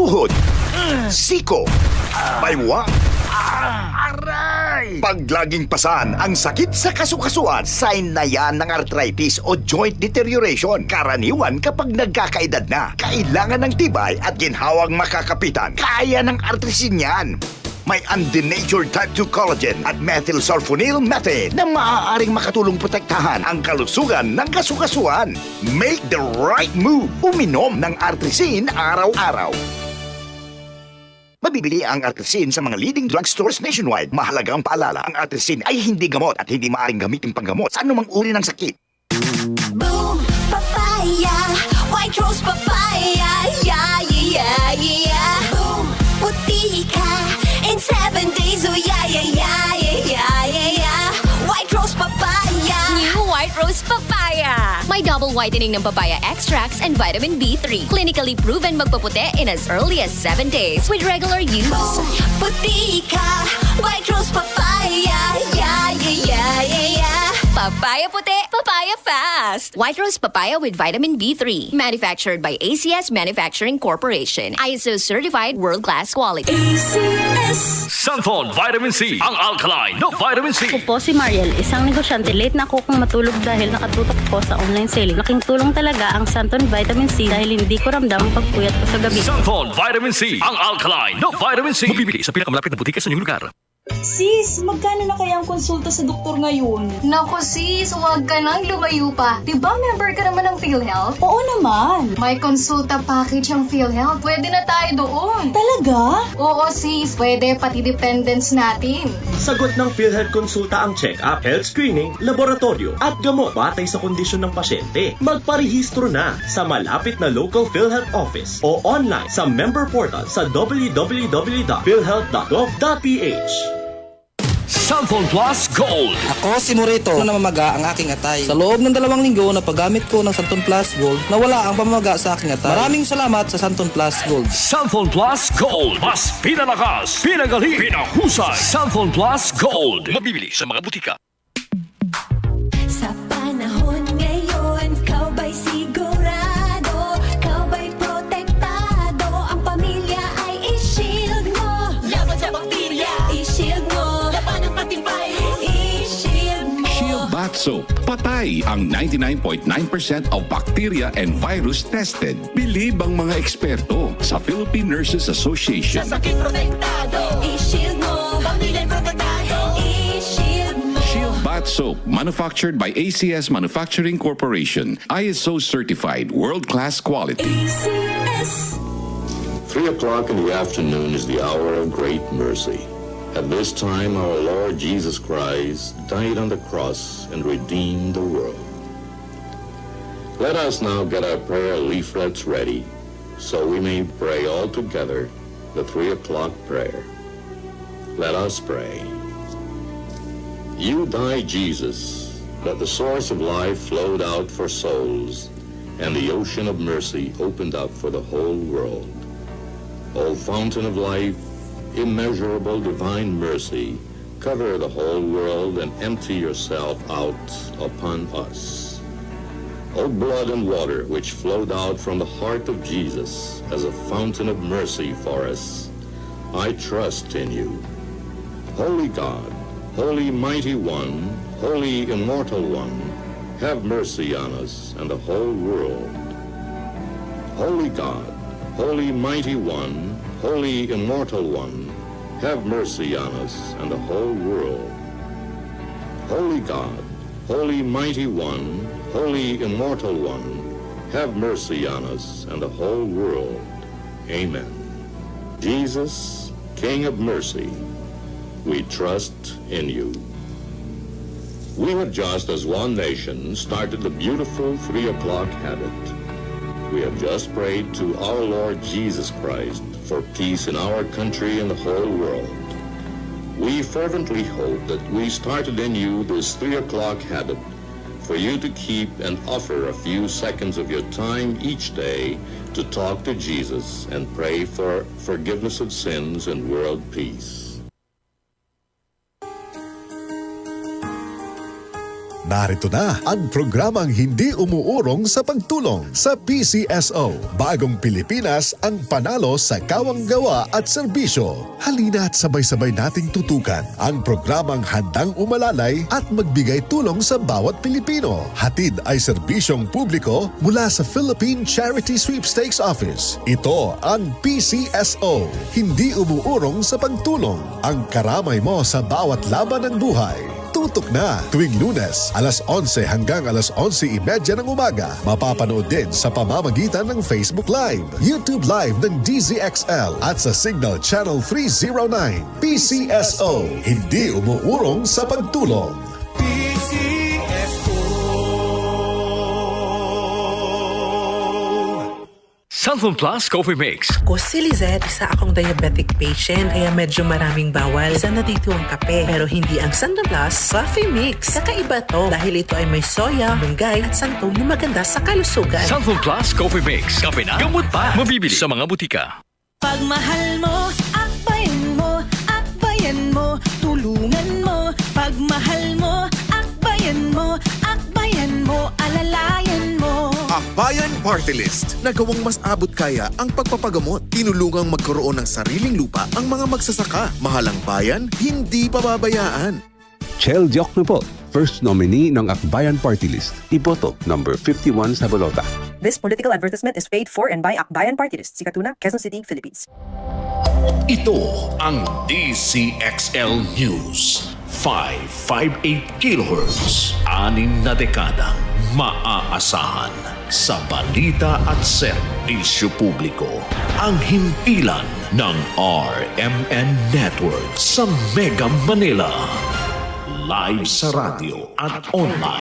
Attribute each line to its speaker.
Speaker 1: tuhod, siko, baywa, aray! Pag laging pasan ang sakit sa kasukasuan, sign na yan ng arthritis o joint deterioration. Karaniwan kapag nagkakaedad na, kailangan ng tibay at ginhawang makakapitan. Kaya ng artrisin yan. May undenatured type 2 collagen at methylsulfonyl methane na maaaring makatulong protektahan ang kalusugan ng kasukasuan. Make the right move. Uminom ng artrisin araw-araw. Mabibili ang artrisin sa mga leading drugstores nationwide. Mahalagang paalala, ang artrisin ay hindi gamot at hindi maaaring gamitin panggamot sa anumang uri ng sakit.
Speaker 2: Boom, papaya, white rose papaya, yeah, yeah, yeah. Boom, puti ka in 7 days, oh yeah, yeah, yeah, yeah, yeah, yeah. White rose papaya.
Speaker 3: New White Rose Papaya. May double whitening ng papaya extracts and vitamin B3. Clinically proven magpaputi in as early as 7 days with regular use.
Speaker 2: Boom, puti ka, white rose papaya, yeah, yeah, yeah, yeah, yeah.
Speaker 3: Papaya puti, papaya fast. White Rose Papaya with vitamin B3. Manufactured by ACS Manufacturing Corporation. ISO certified world-class quality.
Speaker 2: ACS.
Speaker 4: Santon Vitamin C, ang alkaline na vitamin C.
Speaker 5: Ako po si Mariel, isang negosyante. Late na ako kung matulog dahil nakatutok po sa online selling. Laking tulong talaga ang Santon Vitamin C dahil hindi ko ramdam ang pagpuyat ko sa gabi.
Speaker 4: Santon Vitamin C, ang alkaline na vitamin C. Mabibili sa pinakamalapit na butika sa inyong lugar.
Speaker 6: Sis, magkano na kaya ang konsulta sa doktor ngayon?
Speaker 7: Naku sis, huwag ka nang lumayo pa. Diba member ka naman ng PhilHealth?
Speaker 6: Oo naman.
Speaker 7: May konsulta package ang PhilHealth. Pwede na tayo doon.
Speaker 6: Talaga?
Speaker 7: Oo sis, pwede pati dependents natin.
Speaker 8: Sagot ng PhilHealth Konsulta ang check-up, health screening, laboratorio at gamot batay sa kondisyon ng pasyente. Magparehistro na sa malapit na local PhilHealth office o online sa member portal sa www.philhealth.gov.ph.
Speaker 4: Santon Plus Gold.
Speaker 9: Ako si Morito na namamaga ang aking atay. Sa loob ng 2 linggo na paggamit ko ng Santon Plus Gold, nawala ang pamamaga sa aking atay. Maraming salamat sa Santon Plus Gold.
Speaker 4: Santon Plus Gold. Mas pinalakas, pinagaling, pinahusay. Santon Plus Gold. Mabibili sa mga butika.
Speaker 2: Sa panahon ngayon, kau ba'y sigurado? Kau ba'y protektado? Ang pamilya ay i-shield mo. Laban sa bakterya, i-shield mo. Laban ng pating virus, i-shield mo.
Speaker 10: Shield Bath Soap. Patay ang 99.9% of bacteria and virus tested. Believe ang mga eksperto sa Philippine Nurses Association.
Speaker 2: Sa sakit protektado, i-shield mo. Pamilya protektado, i-shield mo.
Speaker 10: Shield Bath Soap, manufactured by ACS Manufacturing Corporation. ISO certified, world-class quality.
Speaker 2: ACS.
Speaker 11: 3 o'clock in the afternoon is the hour of great mercy. At this time, our Lord Jesus Christ died on the cross and redeemed the world. Let us now get our prayer leaflets ready so we may pray all together the 3 o'clock prayer. Let us pray. You died, Jesus, that the source of life flowed out for souls and the ocean of mercy opened up for the whole world. O fountain of life, immeasurable divine mercy, cover the whole world and empty yourself out upon us. O blood and water which flowed out from the heart of Jesus as a fountain of mercy for us, I trust in you. Holy God, Holy Mighty One, Holy Immortal One, have mercy on us and the whole world. Holy God, Holy Mighty One, Holy Immortal One, have mercy on us and the whole world. Holy God, Holy Mighty One, Holy Immortal One, have mercy on us and the whole world. Amen. Jesus, King of mercy, we trust in you. We have just, as one nation, started the beautiful 3 o'clock habit. We have just prayed to our Lord Jesus Christ for peace in our country and the whole world. We fervently hope that we started in you this 3 o'clock habit for you to keep and offer a few seconds of your time each day to talk to Jesus and pray for forgiveness of sins and world peace.
Speaker 12: Narito na ang programang hindi umuurong sa pagtulong sa PCSO. Bagong Pilipinas ang panalo sa kawang-gawa at serbisyo. Halina at sabay-sabay nating tutukan ang programang handang umalalay at magbigay tulong sa bawat Pilipino. Hatid ay serbisyong publiko mula sa Philippine Charity Sweepstakes Office. Ito ang PCSO. Hindi umuurong sa pagtulong. Ang karamay mo sa bawat laban ng buhay. Tutok na tuwing Lunes, alas 11 hanggang alas 11:30 ng umaga. Mapapanood din sa pamamagitan ng Facebook Live, YouTube Live ng DZXL at sa Signal Channel 309. PCSO, hindi umuurong sa pagtulong.
Speaker 4: Santon Plus Coffee Mix.
Speaker 13: Ako si Lizette, isa akong diabetic patient kaya medyo maraming bawal sa natito ang kape. Pero hindi ang Santon Plus Coffee Mix. Kakaiba to dahil ito ay may soya, munggay at santong na maganda sa kalusugan.
Speaker 4: Santon Plus Coffee Mix. Kape na, gamot pa. Mabibili sa mga butika.
Speaker 2: Pagmahal mo, akbayan mo, akbayan mo, tulungan mo. Pagmahal mo, akbayan mo, akbayan mo, alalayan mo.
Speaker 14: Akbayan Party List. Nagawang mas abot kaya ang pagpapagamot. Tinulungang magkaroon ng sariling lupa ang mga magsasaka. Mahalang bayan, hindi pababayaan.
Speaker 15: Chel Diokno po, first nominee ng Akbayan Party List. Iboto, number 51 sa bolota.
Speaker 16: This political advertisement is paid for and by Akbayan Party List, Sikatuna, Quezon City, Philippines.
Speaker 17: Ito ang DCXL News. 558 kHz. 6 na dekadang maaasahan sa balita at serbisyo publiko. Ang himpilan ng RMN Network sa Mega Manila. Live sa radyo at online.